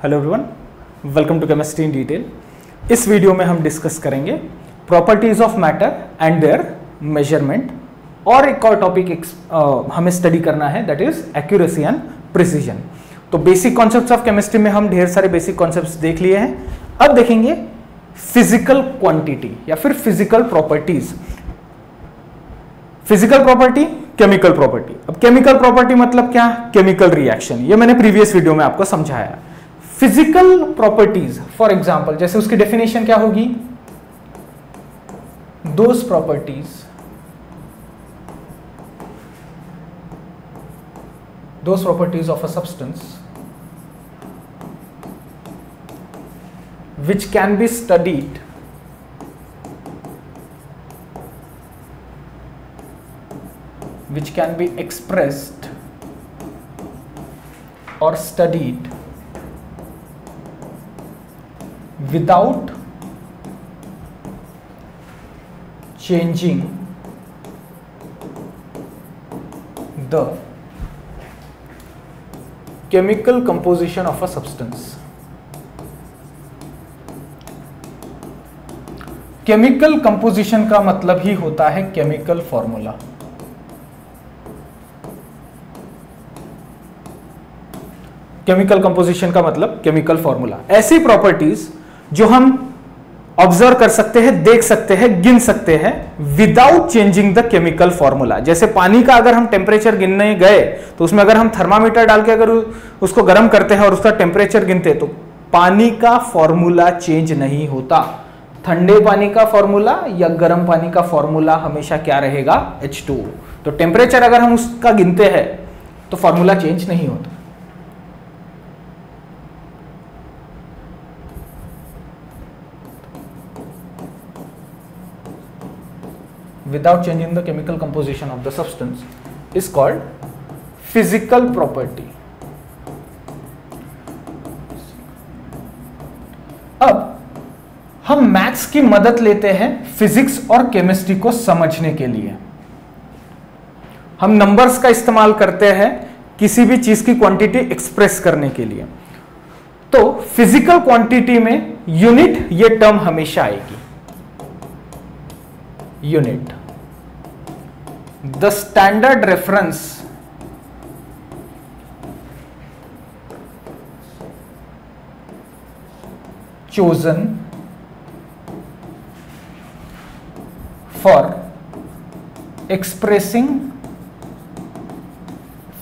Hello everyone, welcome to chemistry in detail. इस video में हम डिस्कस करेंगे properties of matter and their measurement, और एक और टॉपिक हमें स्टडी करना है, that is accuracy and precision. तो बेसिक कॉन्सेप्ट्स ऑफ केमिस्ट्री में हम ढेर सारे बेसिक कॉन्सेप्ट्स देख लिए हैं। अब देखेंगे फिजिकल क्वांटिटी या फिर physical properties. Physical property, chemical property. अब केमिकल प्रॉपर्टी मतलब क्या? Chemical reaction. ये मैंने प्रीवियस वीडियो में आपको समझाया। फिजिकल प्रॉपर्टीज, फॉर एग्जांपल, जैसे उसकी डेफिनेशन क्या होगी? Those properties of a substance which can be studied which can be expressed or studied without changing the chemical composition of a substance. Chemical composition का मतलब ही होता है केमिकल फॉर्मूला। केमिकल कंपोजिशन का मतलब केमिकल फॉर्मूला। ऐसी properties जो हम observe कर सकते हैं, देख सकते हैं, गिन सकते हैं without changing the chemical formula. जैसे पानी का अगर हम टेम्परेचर गिनने गए तो उसमें अगर हम थर्मामीटर डाल के अगर उसको गर्म करते हैं और उसका टेम्परेचर गिनते तो पानी का फॉर्मूला चेंज नहीं होता। ठंडे पानी का फॉर्मूला या गर्म पानी का फॉर्मूला हमेशा क्या रहेगा? H2। तो टेम्परेचर अगर हम उसका गिनते हैं तो फॉर्मूला चेंज नहीं होता। Without changing the chemical composition of the substance is called physical property. अब हम मैथ्स की मदद लेते हैं फिजिक्स और केमिस्ट्री को समझने के लिए। हम नंबर्स का इस्तेमाल करते हैं किसी भी चीज की क्वांटिटी एक्सप्रेस करने के लिए। तो फिजिकल क्वांटिटी में यूनिट, ये टर्म हमेशा आएगी। Unit, the standard reference chosen for expressing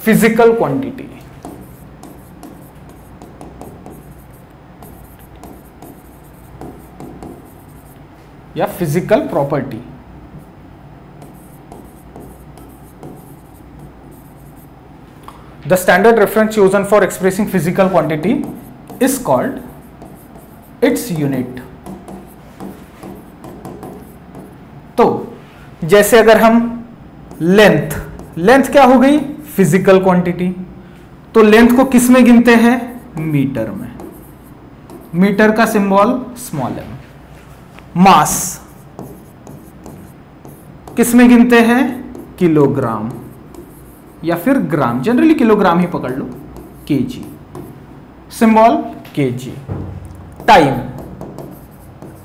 physical quantity. या physical property। The standard reference chosen for expressing physical quantity is called its unit। तो जैसे अगर हम लेंथ क्या हो गई? Physical quantity. तो लेंथ को किस में गिनते हैं? मीटर में। मीटर का सिंबल स्मॉल m। मास किस में गिनते हैं? किलोग्राम या फिर ग्राम, जनरली किलोग्राम ही पकड़ लो। KG, symbol KG.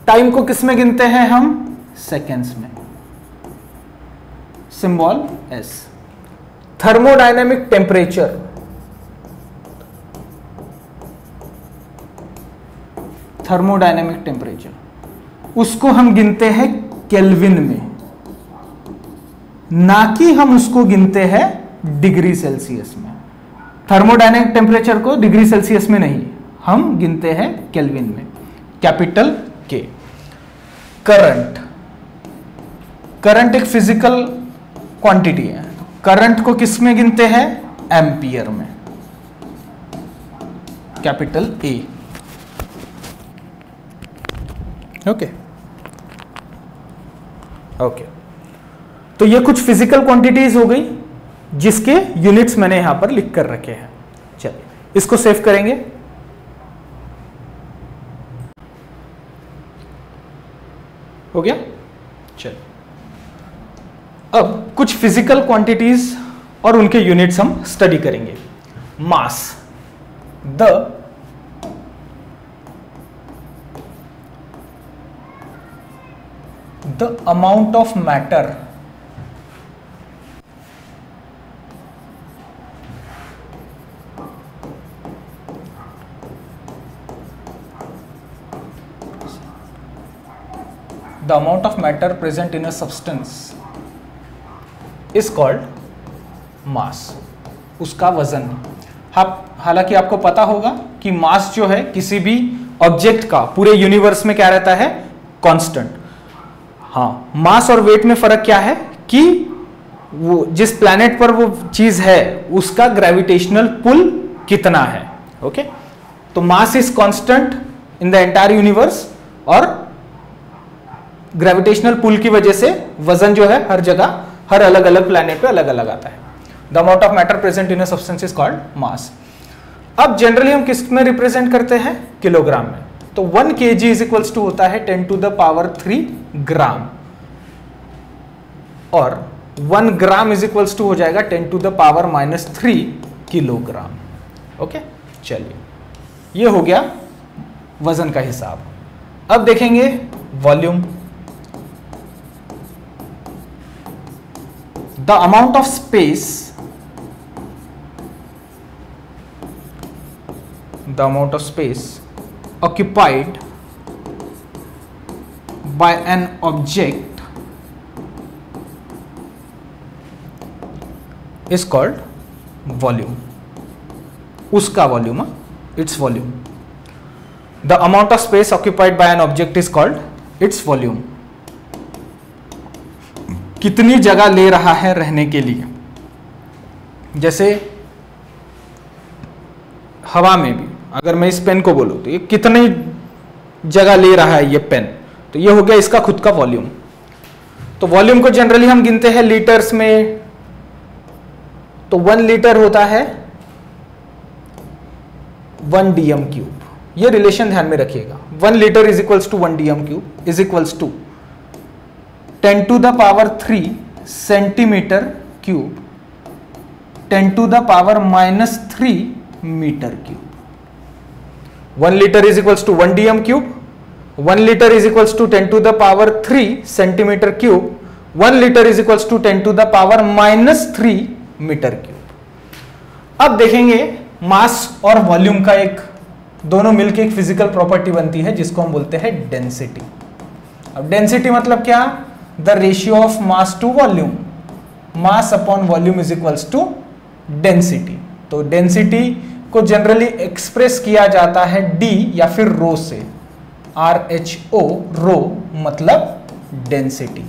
टाइम को किस में गिनते हैं हम? सेकेंड्स में, सिंबल एस। थर्मोडायनेमिक टेम्परेचर, उसको हम गिनते हैं केल्विन में, ना कि हम उसको गिनते हैं डिग्री सेल्सियस में। थर्मोडायनेमिक टेम्परेचर को डिग्री सेल्सियस में नहीं, हम गिनते हैं केल्विन में, कैपिटल के। करंट एक फिजिकल क्वांटिटी है। करंट को किस में गिनते हैं? एम्पियर में, कैपिटल ए। ओके। तो ये कुछ फिजिकल क्वांटिटीज हो गई जिसके यूनिट्स मैंने यहां पर लिख कर रखे हैं। चलिए इसको सेव करेंगे। हो गया? चलिए अब कुछ फिजिकल क्वांटिटीज और उनके यूनिट्स हम स्टडी करेंगे। Mass, the the amount of matter the amount of matter present in a substance is called mass, उसका वजन। हालांकि आपको पता होगा कि मास जो है किसी भी ऑब्जेक्ट का पूरे यूनिवर्स में क्या रहता है, कांस्टेंट। हाँ, मास और वेट में फर्क क्या है कि वो जिस प्लैनेट पर वो चीज है उसका ग्रेविटेशनल पुल कितना है। ओके, तो mass is constant in the entire universe और ग्रेविटेशनल पुल की वजह से वजन जो है हर जगह हर अलग अलग प्लैनेट पे अलग अलग आता है। The amount of matter present in a substance is called मास। अब जनरली हम किस में रिप्रेजेंट करते हैं, किलोग्राम में। तो 1 kg इज इक्वल्स टू होता है 10 to the power 3 ग्राम, और 1 ग्राम इज इक्वल्स टू हो जाएगा 10 to the power -3 kilogram. Okay, चलिए ये हो गया वजन का हिसाब। अब देखेंगे volume. The amount of space, occupied by an object is called volume, उसका volume, its volume। The amount of space occupied by an object is called its volume, कितनी जगह ले रहा है रहने के लिए। जैसे हवा में भी अगर मैं इस पेन को बोलूं तो ये कितनी जगह ले रहा है ये पेन, तो ये हो गया इसका खुद का वॉल्यूम। तो वॉल्यूम को जनरली हम गिनते हैं लीटर्स में। तो 1 लीटर होता है 1 dm³। ये रिलेशन ध्यान में रखिएगा। 1 litre is equals to 1 dm³ is equals to 10 to the power 3 centimetre cube 10 to the power -3 metre cube. 1 litre is equals to 1 dm³, 1 litre is equals to 10 to the power 3 centimetre cube, 1 litre is equals to 10 to the power -3 metre cube. अब देखेंगे मास और volume का एक दोनों मिलकर एक physical property बनती है जिसको हम बोलते हैं डेंसिटी। अब डेंसिटी मतलब क्या, the ratio of mass to volume, mass upon volume is equals to density. तो डेंसिटी को जनरली एक्सप्रेस किया जाता है डी या फिर रो से, RHO, रो मतलब डेंसिटी।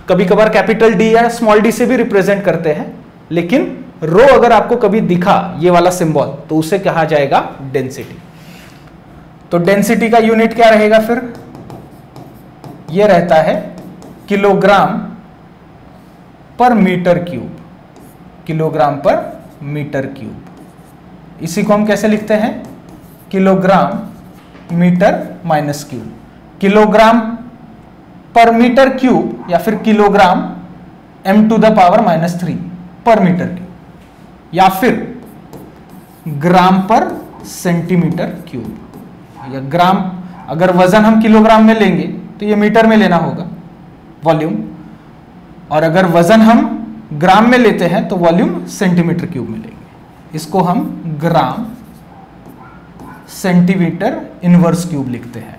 कभी कभार कैपिटल डी या स्मॉल डी से भी रिप्रेजेंट करते हैं, लेकिन रो अगर आपको कभी दिखा ये वाला सिंबल तो उसे कहा जाएगा डेंसिटी। तो डेंसिटी का यूनिट क्या रहेगा फिर, ये रहता है kilogram per metre cube, kilogram per metre cube. इसी को हम कैसे लिखते हैं, kilogram metre minus cube, kilogram per metre cube या फिर किलोग्राम m⁻³ पर मीटर क्यूब, या फिर ग्राम पर सेंटीमीटर क्यूब। या ग्राम, अगर वजन हम किलोग्राम में लेंगे तो ये मीटर में लेना होगा वॉल्यूम, और अगर वजन हम ग्राम में लेते हैं तो वॉल्यूम सेंटीमीटर क्यूब में लेंगे। इसको हम ग्राम सेंटीमीटर इनवर्स क्यूब लिखते हैं,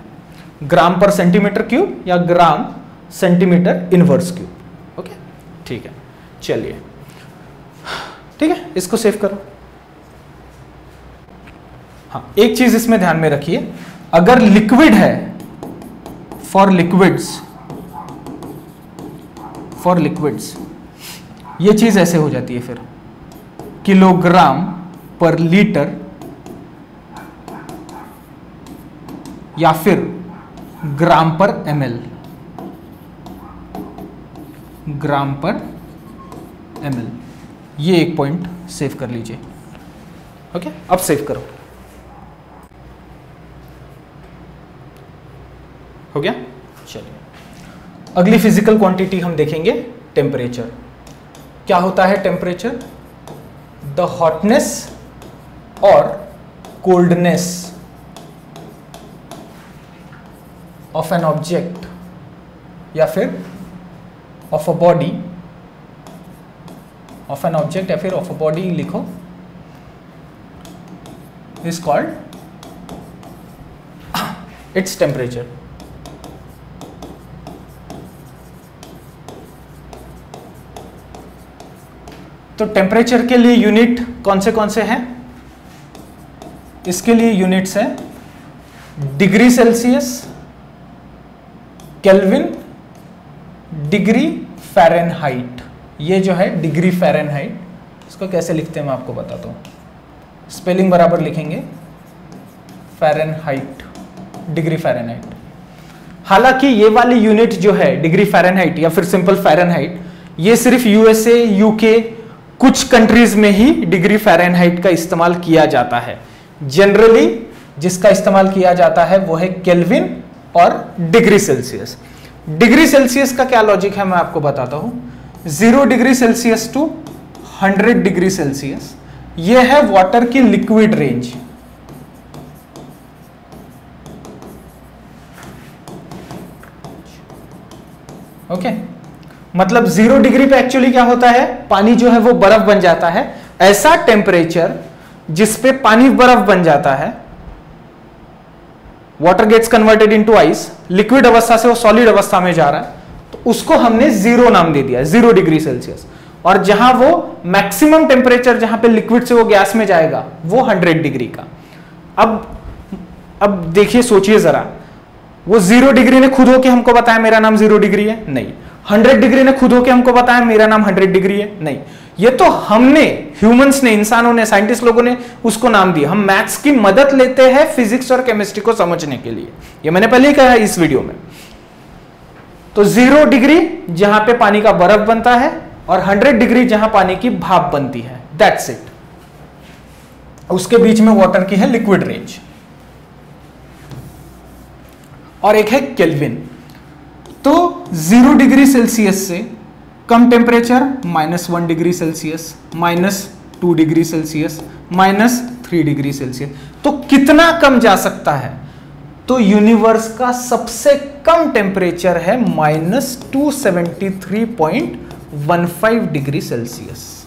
ग्राम पर सेंटीमीटर क्यूब या gram centimetre inverse cube. Okay, ठीक है, चलिए ठीक है, इसको सेव करो। हाँ, एक चीज इसमें ध्यान में रखिए, अगर लिक्विड है, फॉर लिक्विड्स ये चीज ऐसे हो जाती है फिर किलोग्राम पर लीटर या फिर ग्राम पर ml, ग्राम पर ml। ये एक पॉइंट सेव कर लीजिए। ओके, अब सेव करो। हो गया, चलिए अगली फिजिकल क्वांटिटी हम देखेंगे टेम्परेचर। क्या होता है टेम्परेचर, द हॉटनेस और कोल्डनेस ऑफ एन ऑब्जेक्ट या फिर of a body, of an object या फिर ऑफ अ बॉडी लिखो, इज कॉल्ड इट्स टेम्परेचर। तो टेम्परेचर के लिए यूनिट कौन से हैं? इसके लिए यूनिट्स हैं degree Celsius, kelvin, degree Fahrenheit. ये जो है डिग्री फ़ारेनहाइट, इसको कैसे लिखते हैं मैं आपको बताता हूँ। स्पेलिंग बराबर लिखेंगे, फ़ारेनहाइट, डिग्री फ़ारेनहाइट। हालांकि ये वाली यूनिट जो है डिग्री फ़ारेनहाइट या फिर सिंपल फ़ारेनहाइट, ये सिर्फ यूएसए, यूके, कुछ कंट्रीज में ही डिग्री फ़ारेनहाइट का इस्तेमाल किया जाता है। जनरली जिसका इस्तेमाल किया जाता है वो है केल्विन और डिग्री सेल्सियस। डिग्री सेल्सियस का क्या लॉजिक है मैं आपको बताता हूं। 0 degree Celsius to 100 degree Celsius, ये है वाटर की लिक्विड रेंज। ओके, मतलब 0 डिग्री पे एक्चुअली क्या होता है, पानी जो है वो बर्फ बन जाता है। ऐसा टेम्परेचर जिस पे पानी बर्फ बन जाता है, water gets converted into ice, liquid अवस्था से वो सॉलिड अवस्था में जा रहा है, तो उसको हमने 0 नाम दे दिया, 0 डिग्री सेल्सियस। और जहां वो मैक्सिमम टेम्परेचर जहां पे लिक्विड से वो गैस में जाएगा वो 100 डिग्री का। अब देखिए, सोचिए जरा, वो 0 डिग्री ने खुद होके हमको बताया मेरा नाम 0 डिग्री है? नहीं। 100 डिग्री ने खुद होके हमको बताया मेरा नाम 100 डिग्री है? नहीं। ये तो हमने, ह्यूमंस ने, इंसानों ने, साइंटिस्ट लोगों ने उसको नाम दिया। हम मैथ्स की मदद लेते हैं फिजिक्स और केमिस्ट्री को समझने के लिए, ये मैंने पहले ही कहा है इस वीडियो में। तो 0 डिग्री जहां पे पानी का बर्फ बनता है और 100 डिग्री जहां पानी की भाप बनती है, दैट्स इट। उसके बीच में वाटर की है लिक्विड रेंज। और एक है केल्विन। तो 0 डिग्री सेल्सियस से कम temperature -1 degree Celsius, -2 degree Celsius, -3 degree Celsius. तो कितना कम जा सकता है? तो यूनिवर्स का सबसे कम टेम्परेचर है -273.15 डिग्री सेल्सियस।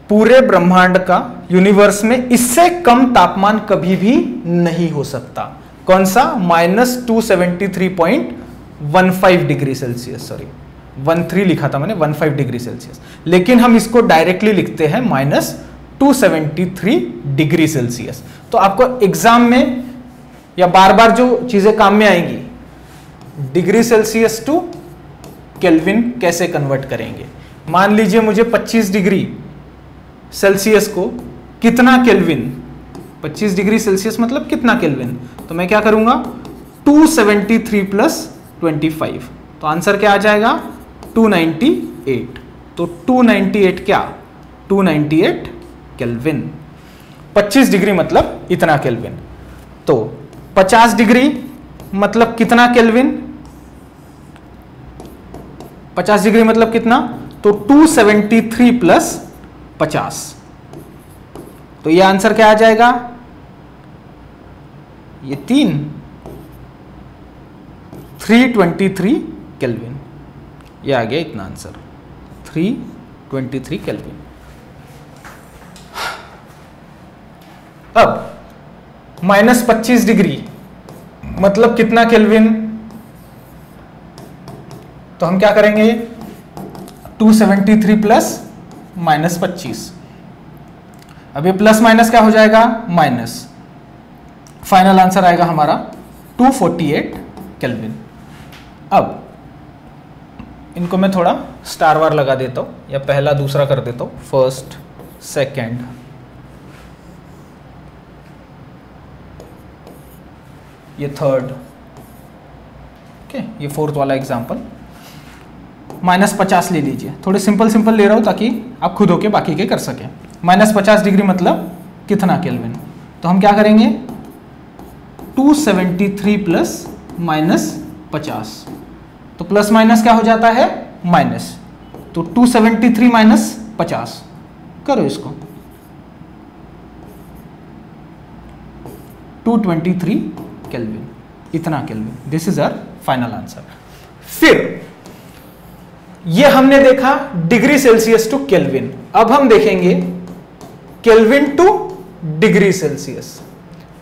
पूरे ब्रह्मांड का, यूनिवर्स में इससे कम तापमान कभी भी नहीं हो सकता। कौन सा? -273.15 डिग्री सेल्सियस, सॉरी 13 लिखा था मैंने, 15 डिग्री सेल्सियस, लेकिन हम इसको डायरेक्टली लिखते हैं -273 डिग्री सेल्सियस। तो आपको एग्जाम में या बार बार जो चीजें काम में आएंगी, डिग्री सेल्सियस टू केल्विन कैसे कन्वर्ट करेंगे। मान लीजिए मुझे 25 डिग्री सेल्सियस को कितना केल्विन, 25 डिग्री सेल्सियस मतलब कितना केल्विन, तो मैं क्या करूंगा, 273 + 25, तो आंसर क्या आ जाएगा, 298। तो 298 क्या, 298 केल्विन। 25 डिग्री मतलब इतना केल्विन। तो 50 डिग्री मतलब कितना केल्विन, 50 डिग्री मतलब कितना, तो 273 + 50, तो ये आंसर क्या आ जाएगा, ये 323 केल्विन। ये आ गया इतना आंसर, 323 केल्विन। अब -25 डिग्री मतलब कितना केल्विन, तो हम क्या करेंगे, 273 + -25, अब ये प्लस माइनस क्या हो जाएगा, माइनस। फाइनल आंसर आएगा हमारा 248 केल्विन। अब इनको मैं थोड़ा स्टार वार लगा देता हूं, या पहला दूसरा कर देता हूं, फर्स्ट सेकंड, ये थर्ड, ओके, ये फोर्थ वाला एग्जांपल। -50 ले लीजिए, थोड़े सिंपल सिंपल ले रहा हूं ताकि आप खुद होके बाकी के कर सकें। -50 डिग्री मतलब कितना केल्विन, तो हम क्या करेंगे, 273 + -50, तो प्लस माइनस क्या हो जाता है, माइनस, तो 273 - 50 करो इसको, 223 केल्विन इतना kelvin. This is our final answer. फिर ये हमने देखा डिग्री सेल्सियस टू केल्विन। अब हम देखेंगे kelvin two degree Celsius.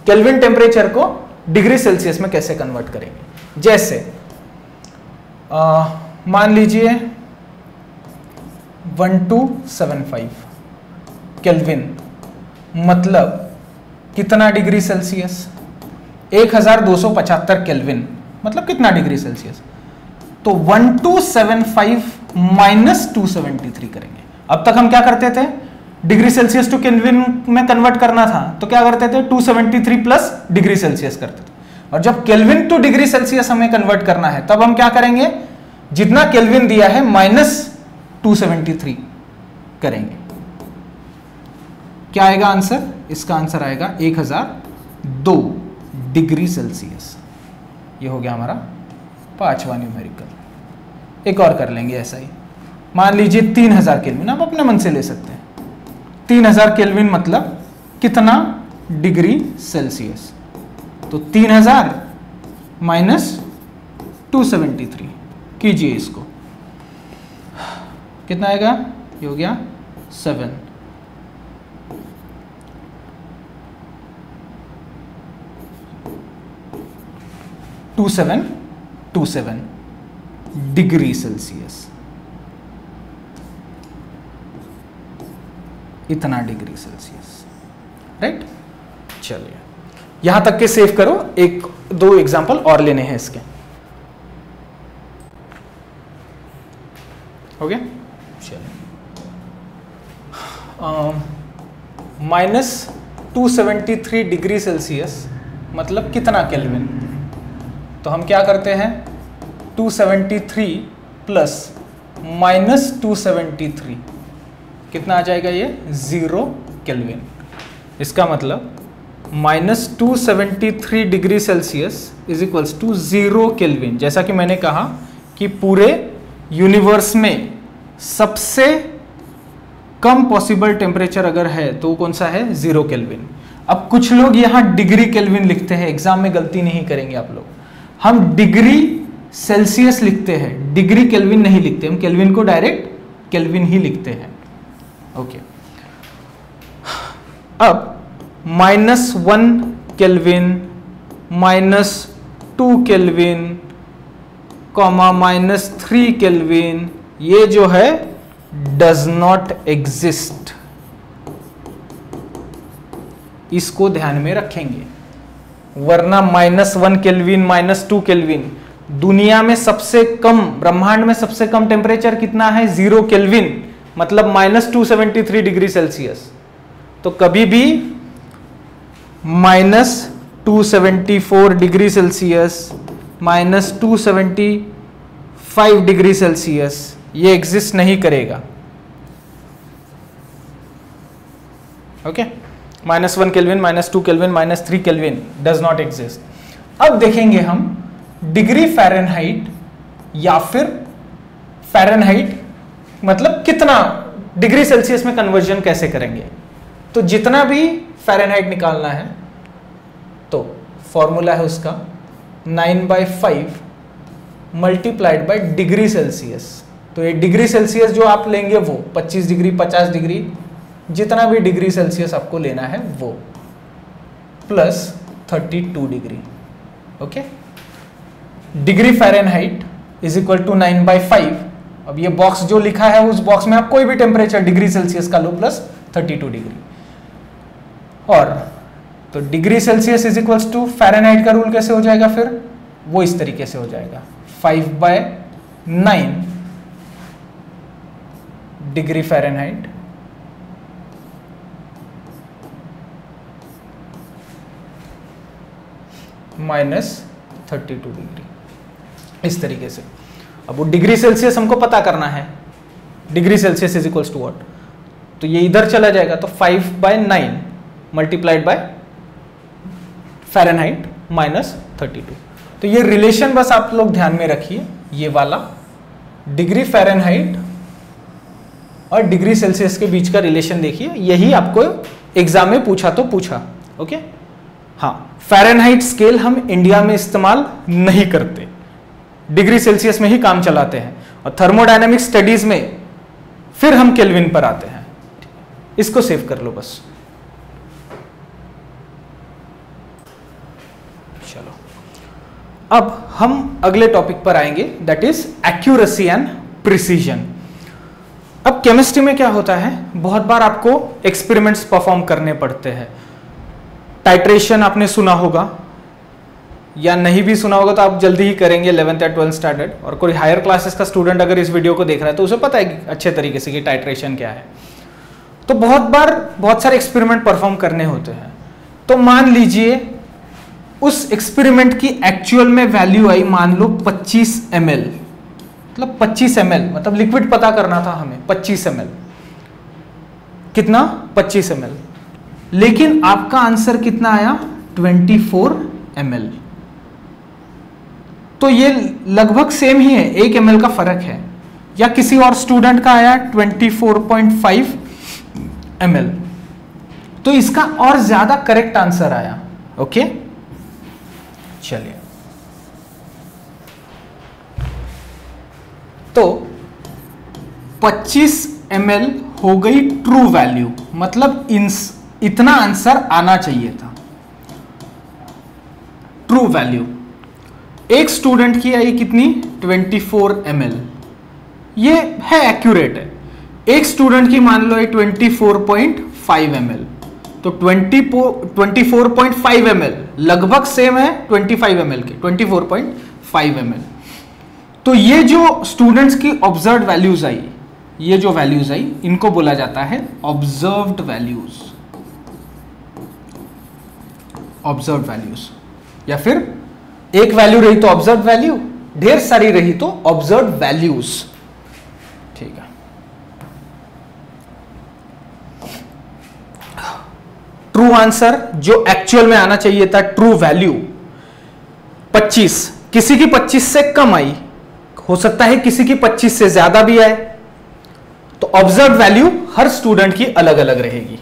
Kelvin temperature को डिग्री सेल्सियस में कैसे कन्वर्ट करेंगे। जैसे मान लीजिए 1275 केल्विन मतलब कितना डिग्री सेल्सियस, 1275 केल्विन मतलब कितना डिग्री सेल्सियस। तो 1275 माइनस 273 करेंगे। अब तक हम क्या करते थे, डिग्री सेल्सियस टू केल्विन में कन्वर्ट करना था तो क्या करते थे, 273 प्लस डिग्री सेल्सियस करते थे। और जब केल्विन टू डिग्री सेल्सियस हमें कन्वर्ट करना है तब हम क्या करेंगे, जितना केल्विन दिया है माइनस 273 करेंगे। क्या आएगा आंसर, इसका आंसर आएगा 1002 डिग्री सेल्सियस। ये हो गया हमारा पांचवा न्यूमेरिकल। एक और कर लेंगे ऐसा ही, मान लीजिए 3000 केल्विन, आप अपने मन से ले सकते हैं। 3000 केल्विन मतलब कितना डिग्री सेल्सियस, तो 3000 माइनस 273 कीजिए इसको, कितना आएगा, ये हो गया 7। टू सेवन डिग्री सेल्सियस, इतना डिग्री सेल्सियस, राइट। चलिए यहां तक के सेव करो, एक दो एग्जांपल और लेने हैं इसके, हो गया। चलिए माइनस 273 डिग्री सेल्सियस मतलब कितना केल्विन, तो हम क्या करते हैं 273 प्लस माइनस 273 कितना आ जाएगा, ये 0 केल्विन। इसका मतलब minus 273 degree Celsius is equals to 0 kelvin. जैसा कि मैंने कहा कि पूरे यूनिवर्स में सबसे कम पॉसिबल टेम्परेचर अगर है तो कौन सा है, 0 केल्विन। अब कुछ लोग यहां डिग्री केल्विन लिखते हैं, एग्जाम में गलती नहीं करेंगे आप लोग। हम डिग्री सेल्सियस लिखते हैं, डिग्री केल्विन नहीं लिखते, हम केल्विन को डायरेक्ट केल्विन ही लिखते हैं। ओके, अब -1 केल्विन, -2 केल्विन, -3 केल्विन, ये जो है डज नॉट एग्जिस्ट, इसको ध्यान में रखेंगे। वरना -1 केल्विन, -2 केल्विन, दुनिया में सबसे कम, ब्रह्मांड में सबसे कम टेम्परेचर कितना है, 0 केल्विन मतलब -273 डिग्री सेल्सियस। तो कभी भी -274 डिग्री सेल्सियस, -275 डिग्री सेल्सियस ये एग्जिस्ट नहीं करेगा। Okay, -1 kelvin, -2 kelvin, -3 kelvin does not exist. अब देखेंगे हम डिग्री फ़ारेनहाइट या फिर फ़ारेनहाइट मतलब कितना डिग्री सेल्सियस में कन्वर्जन कैसे करेंगे। तो जितना भी फ़ारेनहाइट निकालना है तो फॉर्मूला है उसका 9/5 मल्टीप्लाइड बाय डिग्री सेल्सियस। तो ये डिग्री सेल्सियस जो आप लेंगे वो 25 डिग्री, 50 डिग्री, जितना भी डिग्री सेल्सियस आपको लेना है वो, plus 32 degree. Okay, degree Fahrenheit is equal to 9/5। अब ये बॉक्स जो लिखा है उस बॉक्स में आप कोई भी टेम्परेचर डिग्री सेल्सियस का लो प्लस 32 डिग्री। और तो degree Celsius is equals to Fahrenheit का रूल कैसे हो जाएगा, फिर वो इस तरीके से हो जाएगा 5/9 डिग्री फ़ारेनहाइट -32 डिग्री, इस तरीके से। अब वो डिग्री सेल्सियस हमको पता करना है, degree Celsius is equals to what, तो ये इधर चला जाएगा, तो 5/9 मल्टीप्लाइड बाय फ़ारेनहाइट -32। तो ये रिलेशन बस आप लोग ध्यान में रखिए, ये वाला डिग्री फ़ारेनहाइट और डिग्री सेल्सियस के बीच का रिलेशन देखिए, यही आपको एग्जाम में पूछा तो पूछा। ओके, हाँ, फ़ारेनहाइट स्केल हम इंडिया में इस्तेमाल नहीं करते, डिग्री सेल्सियस में ही काम चलाते हैं, और थर्मोडायनेमिक स्टडीज में फिर हम केल्विन पर आते हैं। इसको सेव कर लो बस। चलो, अब हम अगले टॉपिक पर आएंगे, that is accuracy and precision. अब केमिस्ट्री में क्या होता है, बहुत बार आपको एक्सपेरिमेंट्स परफॉर्म करने पड़ते हैं। टाइट्रेशन आपने सुना होगा, या नहीं भी सुना होगा तो आप जल्दी ही करेंगे 11th या 12th स्टैंडर्ड, और कोई हायर क्लासेस का स्टूडेंट अगर इस वीडियो को देख रहा है तो उसे पता है कि अच्छे तरीके से कि टाइट्रेशन क्या है। तो बहुत बार बहुत सारे एक्सपेरिमेंट परफॉर्म करने होते हैं। तो मान लीजिए उस एक्सपेरिमेंट की एक्चुअल में वैल्यू आई, मान लो 25 ml, मतलब 25 ml, मतलब लिक्विड पता करना था हमें 25 ml, कितना 25 ml, लेकिन आपका आंसर कितना आया 24 ml। तो ये लगभग सेम ही है, 1 ml का फर्क है। या किसी और स्टूडेंट का आया 24.5 ml, तो इसका और ज्यादा करेक्ट आंसर आया। ओके, चलिए, तो 25 ml हो गई ट्रू वैल्यू, मतलब इतना आंसर आना चाहिए था ट्रू वैल्यू। एक स्टूडेंट की आई कितनी 24 ml, ये है एक्यूरेट है। एक स्टूडेंट की मान लो 24.5 ml, तो 24.5 ml लगभग सेम है 25 ml के, 24.5 ml। तो ये जो स्टूडेंट्स की ऑब्जर्व्ड वैल्यूज आई, ये जो वैल्यूज आई, इनको बोला जाता है ऑब्जर्व्ड वैल्यूज, ऑब्जर्व्ड वैल्यूज। या फिर एक वैल्यू रही तो ऑब्जर्व्ड वैल्यू, ढेर सारी रही तो ऑब्जर्व्ड वैल्यूज। ठीक है, ट्रू आंसर जो एक्चुअल में आना चाहिए था, ट्रू वैल्यू 25, किसी की 25 से कम आई, हो सकता है किसी की 25 से ज्यादा भी आए, तो ऑब्जर्व्ड वैल्यू हर स्टूडेंट की अलग अलग रहेगी।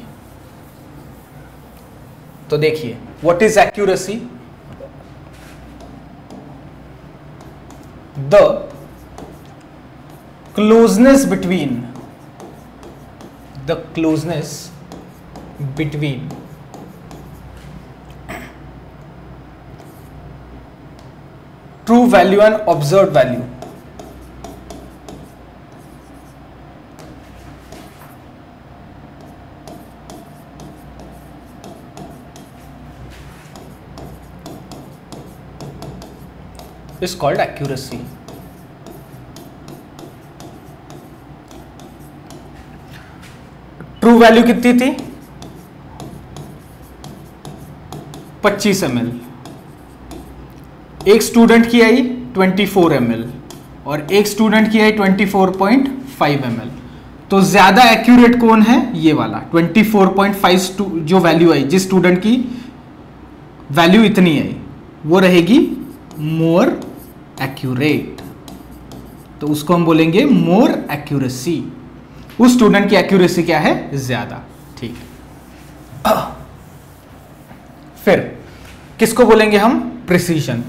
तो देखिए, what is accuracy? The closeness between true value and observed value is called accuracy. True value कितनी थी 25 ml, एक स्टूडेंट की आई 24 ml और एक स्टूडेंट की आई 24.5 ml। तो ज्यादा एक्यूरेट कौन है? ये वाला 24.5 जो वैल्यू आई, जिस स्टूडेंट की वैल्यू इतनी आई, वो रहेगी मोर एक्यूरेट। तो उसको हम बोलेंगे मोर एक्यूरेसी। उस स्टूडेंट की एक्यूरेसी क्या है? ज्यादा। ठीक है, फिर किसको बोलेंगे हम? Precision.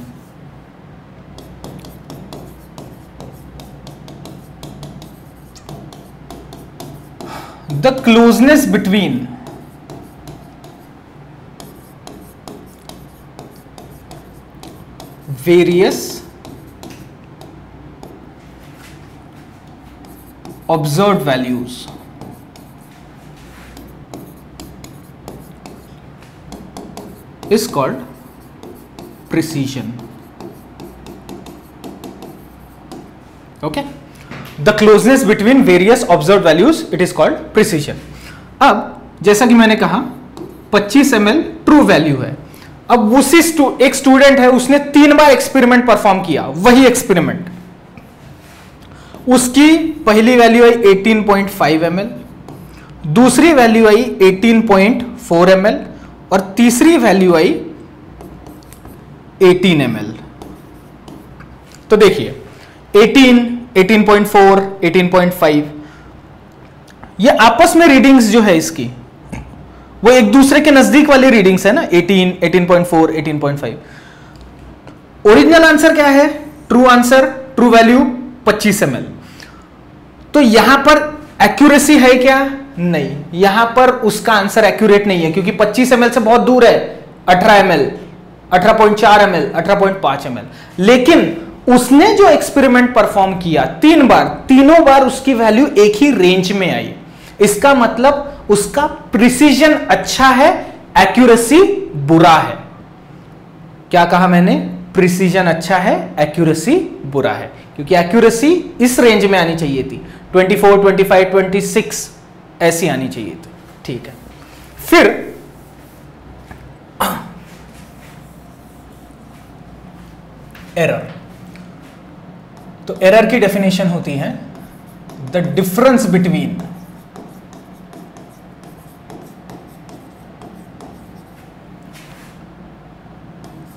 The closeness between various observed values is called precision. Okay, the closeness between various observed values, it is called precision. अब जैसा कि मैंने कहा 25 ml ट्रू वैल्यू है। अब उसी एक स्टूडेंट है, उसने 3 बार एक्सपेरिमेंट परफॉर्म किया, वही एक्सपेरिमेंट। उसकी पहली वैल्यू आई 18.5 ml, दूसरी वैल्यू आई 18.4 ml और तीसरी वैल्यू आई 18 ml। तो देखिए 18, 18.4, 18.5, ये आपस में रीडिंग्स जो है इसकी, वो एक दूसरे के नजदीक वाली रीडिंग्स है ना, 18, 18.4, 18.5। ओरिजिनल आंसर क्या है? True answer, true value 25 ml। तो यहां पर एक्यूरेसी है क्या? नहीं, यहां पर उसका आंसर एक्यूरेट नहीं है, क्योंकि 25 ml से बहुत दूर है 18 ml, 18.4 ml, 18.5 ml। लेकिन उसने जो एक्सपेरिमेंट परफॉर्म किया 3 बार, तीनों बार उसकी वैल्यू एक ही रेंज में आई। इसका मतलब उसका प्रिसीजन अच्छा है, एक्यूरेसी बुरा है। क्या कहा मैंने? प्रिसीजन अच्छा है, एक्यूरेसी बुरा है, क्योंकि एक्यूरेसी इस रेंज में आनी चाहिए थी, 24, 25, 26 ऐसी आनी चाहिए थी। ठीक है, फिर एरर। तो एरर की डेफिनेशन होती है the difference between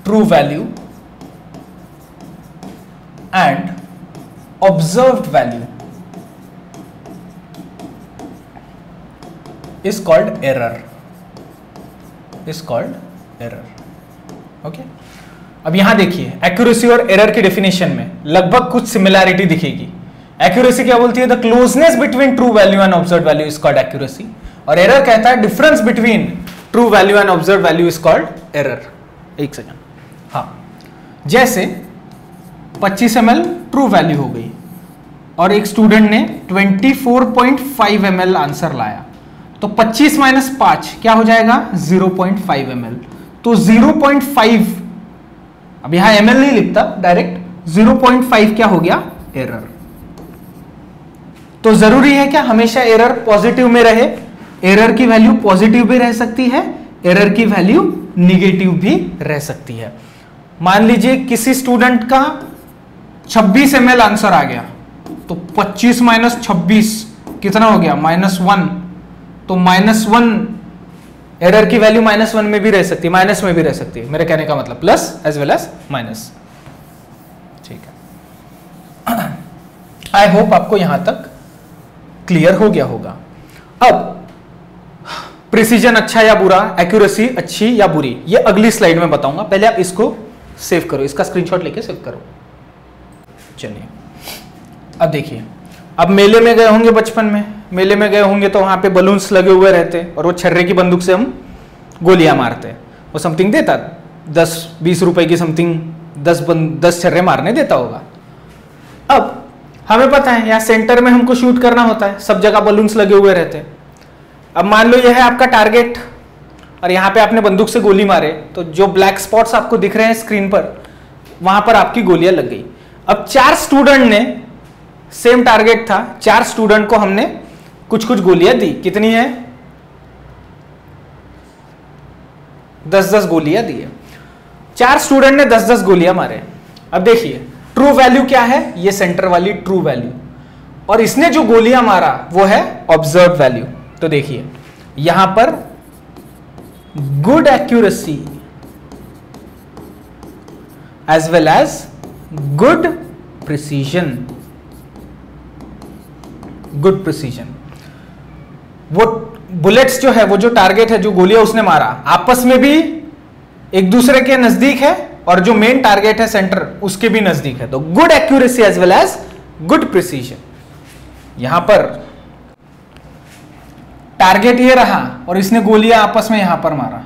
true value and observed value is called error, is called error। Okay, अब यहां देखिए एक्यूरेसी और एरर की डेफिनेशन में लगभग कुछ सिमिलैरिटी दिखेगी। एक्यूरेसी क्या बोलती है? The closeness between true value and observed value is called accuracy, और एरर कहता है difference between true value and observed value is called error. एक सेकंड, हाँ, जैसे 25 ml ट्रू वैल्यू हो गई और एक स्टूडेंट ने 24.5 ml आंसर लाया, तो 25 - 5 क्या हो जाएगा? 0.5 ml। तो 0.5, अब यहां ml नहीं लिखता, डायरेक्ट 0.5 क्या हो गया? एरर। तो जरूरी है क्या हमेशा एरर पॉजिटिव में रहे? एरर की वैल्यू पॉजिटिव भी रह सकती है, एरर की वैल्यू निगेटिव भी रह सकती है। मान लीजिए किसी स्टूडेंट का 26 ml आंसर आ गया, तो 25 - 26 कितना हो गया? -1। तो -1, एरर की वैल्यू -1 में भी रह सकती है, माइनस में भी रह सकती है। मेरे कहने का मतलब plus as well as minus. ठीक है, आई होप आपको यहां तक क्लियर हो गया होगा। अब प्रिसीजन अच्छा या बुरा, एक्यूरेसी अच्छी या बुरी, ये अगली स्लाइड में बताऊंगा। पहले आप इसको सेव करो, इसका स्क्रीनशॉट लेके सेव करो। चलिए, अब देखिए, अब मेले में गए होंगे बचपन में, मेले में गए होंगे तो वहां पे बलून्स लगे हुए रहते और वो छर्रे की बंदूक से हम गोलियां मारते। वो समथिंग देता 10-20 रुपए की समथिंग 10 छर्रे मारने देता होगा। अब हमें पता है यहाँ सेंटर में हमको शूट करना होता है, सब जगह बलून्स लगे हुए रहते। अब मान लो यह है आपका टारगेट और यहाँ पे आपने बंदूक से गोली मारे, तो जो ब्लैक स्पॉट्स आपको दिख रहे हैं स्क्रीन पर, वहां पर आपकी गोलियां लग गई। अब 4 स्टूडेंट ने, सेम टारगेट था, 4 स्टूडेंट को हमने कुछ कुछ गोलियां दी। कितनी है? 10-10 गोलियां दी है। 4 स्टूडेंट ने 10-10 गोलियां मारे। अब देखिए ट्रू वैल्यू क्या है? ये सेंटर वाली ट्रू वैल्यू, और इसने जो गोलियां मारा वो है ऑब्जर्व वैल्यू। तो देखिए यहां पर good accuracy as well as good precision. Good precision, वो बुलेट्स जो है, वो जो टारगेट है, जो गोलियां उसने मारा, आपस में भी एक दूसरे के नजदीक है और जो मेन टारगेट है सेंटर, उसके भी नजदीक है। तो good accuracy as well as good precision. यहां पर टारगेट ये रहा और इसने गोलियां आपस में यहां पर मारा,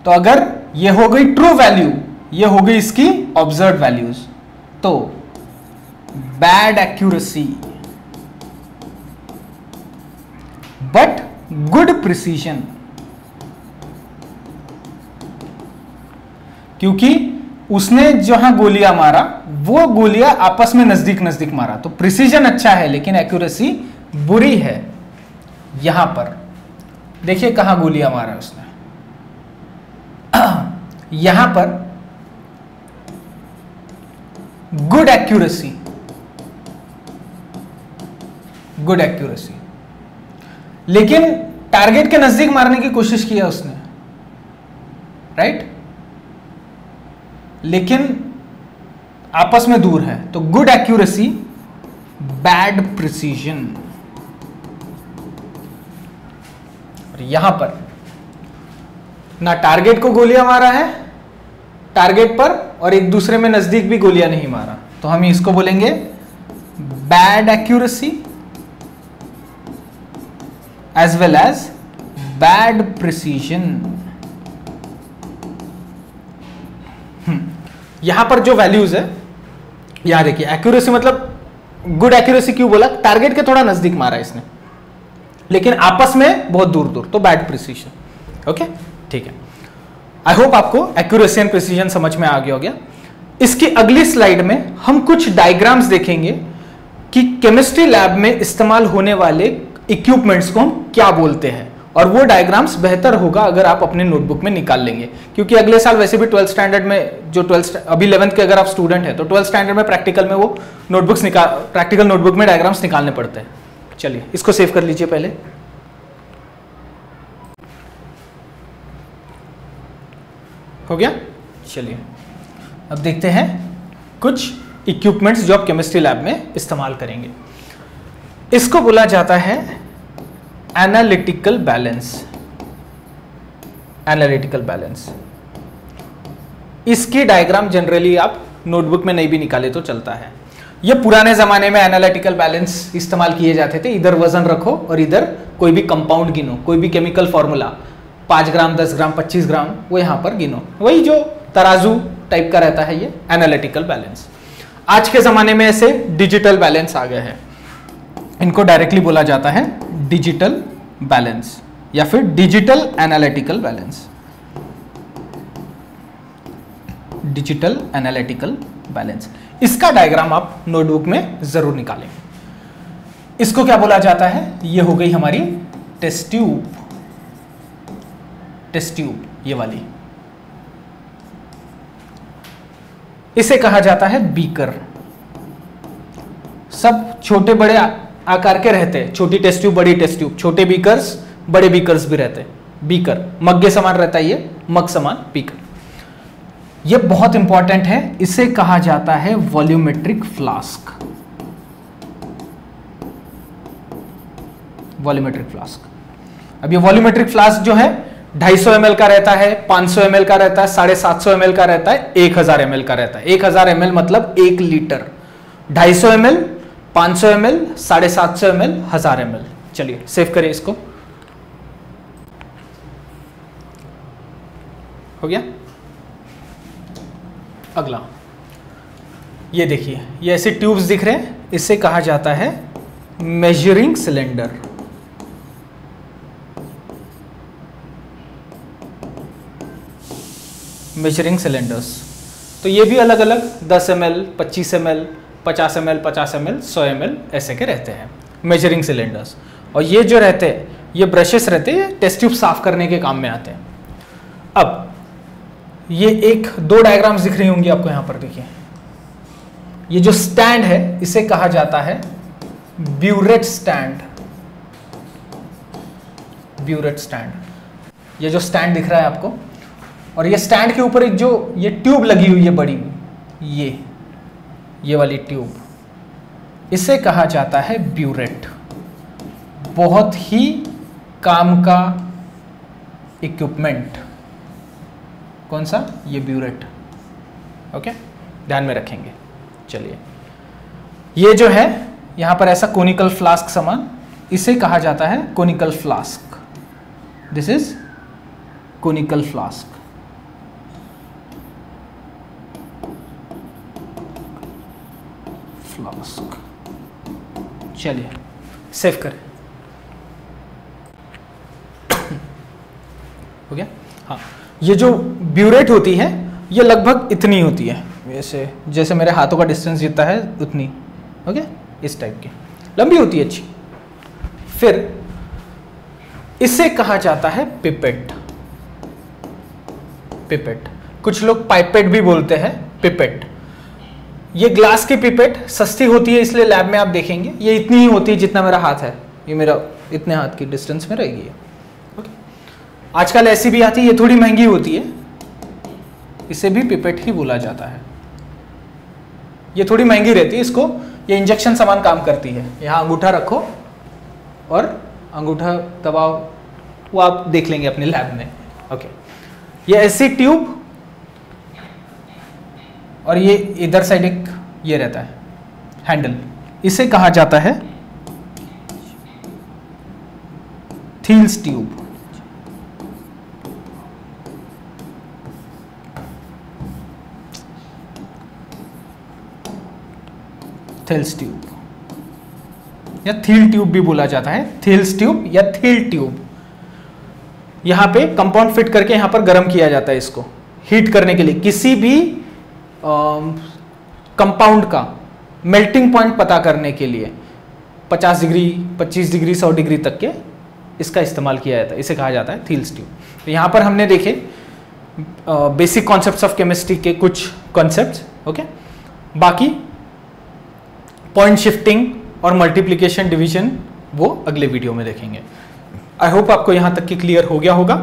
तो अगर ये हो गई ट्रू वैल्यू, ये हो गई इसकी ऑब्जर्व वैल्यूज, तो bad accuracy but good precision, क्योंकि उसने जहां गोलियां मारा वो गोलियां आपस में नजदीक नजदीक मारा, तो प्रिसीजन अच्छा है लेकिन एक्यूरेसी बुरी है। यहां पर देखिए कहां गोलियां मारा उसने, यहां पर गुड एक्यूरेसी, गुड एक्यूरेसी, लेकिन टारगेट के नजदीक मारने की कोशिश किया उसने, राइट, लेकिन आपस में दूर है, तो गुड एक्यूरेसी बैड प्रिसीजन। यहां पर ना टारगेट को गोलियां मारा है टारगेट पर, और एक दूसरे में नजदीक भी गोलियां नहीं मारा, तो हम इसको बोलेंगे bad accuracy as well as bad precision. यहां पर जो वैल्यूज है, यहां देखिए, एक्यूरेसी मतलब गुड एक्यूरेसी क्यों बोला, टारगेट के थोड़ा नजदीक मारा इसने, लेकिन आपस में बहुत दूर दूर, तो बैड प्रिसीजन। ओके, ठीक है। आई होप आपको एक्यूरेसी एंड प्रिसीजन समझ में आ गया हो गया। इसकी अगली स्लाइड में हम कुछ डायग्राम्स देखेंगे कि केमिस्ट्री लैब में इस्तेमाल होने वाले इक्विपमेंट्स को हम क्या बोलते हैं, और वो डायग्राम्स बेहतर होगा अगर आप अपने नोटबुक में निकाल लेंगे, क्योंकि अगले साल वैसे भी 12th स्टैंडर्ड में, जो 12th अभी 11th के अगर आप स्टूडेंट हैं तो 12th स्टैंडर्ड में प्रैक्टिकल में वो नोटबुक्स प्रैक्टिकल नोटबुक में डायग्राम्स निकालने पड़ते हैं। चलिए इसको सेव कर लीजिए पहले। हो गया, चलिए अब देखते हैं कुछ इक्विपमेंट्स जो आप केमिस्ट्री लैब में इस्तेमाल करेंगे। इसको बोला जाता है एनालिटिकल बैलेंस। एनालिटिकल बैलेंस, इसकी डायग्राम जनरली आप नोटबुक में नहीं भी निकाले तो चलता है। ये पुराने जमाने में एनालिटिकल बैलेंस इस्तेमाल किए जाते थे, इधर वजन रखो और इधर कोई भी कंपाउंड गिनो, कोई भी केमिकल फॉर्मूला, 5 ग्राम 10 ग्राम 25 ग्राम, वो यहां पर गिनो, वही जो तराजू टाइप का रहता है ये एनालिटिकल बैलेंस। आज के जमाने में ऐसे डिजिटल बैलेंस आ गए हैं, इनको डायरेक्टली बोला जाता है डिजिटल बैलेंस या फिर digital analytical balance. Digital analytical balance, इसका डायग्राम आप नोटबुक में जरूर निकालें। इसको क्या बोला जाता है, ये हो गई हमारी टेस्ट ट्यूब। टेस्ट ट्यूब ये वाली, इसे कहा जाता है बीकर। सब छोटे बड़े आकार के रहते हैं, छोटी टेस्ट ट्यूब बड़ी टेस्ट ट्यूब, छोटे बीकर्स बड़े बीकर्स भी रहते हैं। बीकर मग के समान रहता है, ये मग समान बीकर। ये बहुत इंपॉर्टेंट है, इसे कहा जाता है वॉल्यूमेट्रिक फ्लास्क। वॉल्यूमेट्रिक फ्लास्क, अब ये वॉल्यूमेट्रिक फ्लास्क जो है 250 ml का रहता है, 500 ml का रहता है, 750 ml का रहता है, 1000 ml का रहता है। 1000 ml मतलब 1 litre. 250 ml, 500 ml, 750 ml, 1000 ml। चलिए सेव करें इसको। हो गया। अगला ये देखिए, ये ऐसे ट्यूब्स दिख रहे हैं, इसे कहा जाता है मेजरिंग सिलेंडर। मेजरिंग सिलेंडर्स, तो ये भी अलग अलग 10 ml, 25 ml, 50 ml, 50 ml, 100 ml ऐसे के रहते हैं मेजरिंग सिलेंडर्स। और ये जो रहते हैं, ये ब्रशेस रहते हैं, टेस्ट ट्यूब साफ करने के काम में आते हैं। अब ये 1-2 डायग्राम्स दिख रही होंगी आपको, यहां पर देखिए, ये जो स्टैंड है इसे कहा जाता है ब्यूरेट स्टैंड। ब्यूरेट स्टैंड, ये जो स्टैंड दिख रहा है आपको, और ये स्टैंड के ऊपर एक जो ये ट्यूब लगी हुई है बड़ी, ये वाली ट्यूब, इसे कहा जाता है ब्यूरेट। बहुत ही काम का इक्विपमेंट। कौन सा, ये ब्यूरेट। ओके, ध्यान में रखेंगे। चलिए, ये जो है यहां पर ऐसा कोनिकल फ्लास्क समान, इसे कहा जाता है conical flask. This is conical flask. Flask, चलिए सेव करें। हो गया। हाँ, ये जो ब्यूरेट होती है ये लगभग इतनी होती है, वैसे जैसे मेरे हाथों का डिस्टेंस जितना है उतनी। ओके, इस टाइप की लंबी होती है, अच्छी। फिर इसे कहा जाता है पिपेट। पिपेट, कुछ लोग पाइपेट भी बोलते हैं, पिपेट। ये ग्लास की पिपेट सस्ती होती है, इसलिए लैब में आप देखेंगे ये इतनी ही होती है जितना मेरा हाथ है, ये मेरा इतने हाथ की डिस्टेंस में रहेगी। ओके, आजकल ऐसी भी आती है, ये थोड़ी महंगी होती है, इसे भी पिपेट ही बोला जाता है। ये थोड़ी महंगी रहती है, इसको ये इंजेक्शन समान काम करती है। यहाँ अंगूठा रखो और अंगूठा दबाओ, वो आप देख लेंगे अपने लैब में। ओके, ये ऐसी ट्यूब और ये इधर साइड एक ये रहता है हैंडल, इसे कहा जाता है थील्स ट्यूब। थील्स ट्यूब या थील ट्यूब भी बोला जाता है, थील्स ट्यूब या थील ट्यूब। यहां पे कंपाउंड फिट करके यहां पर गर्म किया जाता है इसको हीट करने के लिए। किसी भी कंपाउंड का मेल्टिंग पॉइंट पता करने के लिए 50 डिग्री, 25 डिग्री, 100 डिग्री तक के इसका इस्तेमाल किया जाता है, इसे कहा जाता है थील्स ट्यूब। तो यहां पर हमने देखे बेसिक कॉन्सेप्ट्स ऑफ केमिस्ट्री के कुछ कॉन्सेप्ट्स। ओके, बाकी पॉइंट शिफ्टिंग और मल्टीप्लिकेशन, डिवीजन वो अगले वीडियो में देखेंगे। आई होप आपको यहां तक की क्लियर हो गया होगा।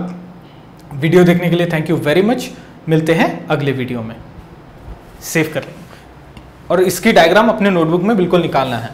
वीडियो देखने के लिए थैंक यू वेरी मच। मिलते हैं अगले वीडियो में। सेव कर लें और इसकी डायग्राम अपने नोटबुक में बिल्कुल निकालना है।